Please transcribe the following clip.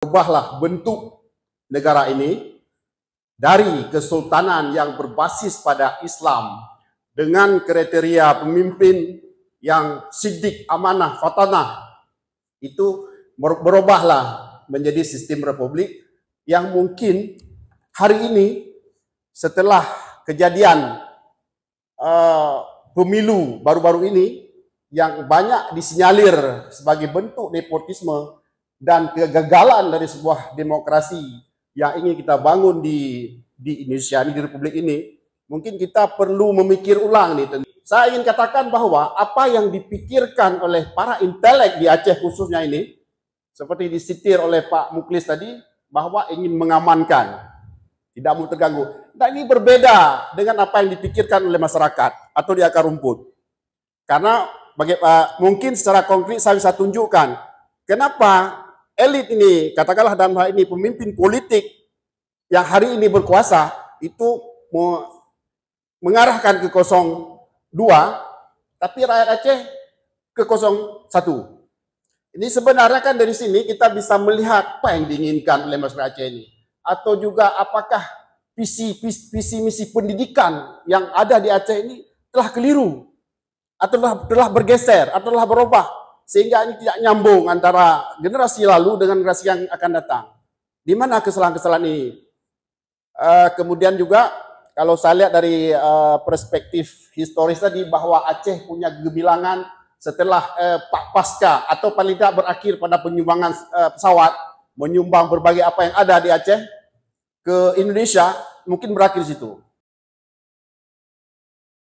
Ubahlah bentuk negara ini dari kesultanan yang berbasis pada Islam dengan kriteria pemimpin yang siddiq, amanah, fatanah, itu berubahlah menjadi sistem republik yang mungkin hari ini setelah kejadian pemilu baru-baru ini yang banyak disinyalir sebagai bentuk nepotisme dan kegagalan dari sebuah demokrasi yang ingin kita bangun di Indonesia ini, di Republik ini, mungkin kita perlu memikir ulang nih. Saya ingin katakan bahwa apa yang dipikirkan oleh para intelek di Aceh khususnya ini, seperti disitir oleh Pak Muklis tadi, bahwa ingin mengamankan, tidak mau terganggu. Nah, ini berbeda dengan apa yang dipikirkan oleh masyarakat atau di akar rumput. Karena mungkin secara konkret saya bisa tunjukkan kenapa elit ini, katakanlah dalam hal ini pemimpin politik yang hari ini berkuasa itu mengarahkan ke 02, tapi rakyat Aceh ke 01. Ini sebenarnya kan dari sini kita bisa melihat apa yang diinginkan oleh masyarakat Aceh ini, atau juga apakah visi misi pendidikan yang ada di Aceh ini telah keliru, atau telah bergeser, atau telah berubah, sehingga ini tidak nyambung antara generasi lalu dengan generasi yang akan datang. Di mana kesalahan-kesalahan ini? Kemudian juga kalau saya lihat dari perspektif historis tadi bahwa Aceh punya kegebilangan setelah pasca atau paling tidak berakhir pada penyumbangan pesawat, menyumbang berbagai apa yang ada di Aceh ke Indonesia, mungkin berakhir di situ.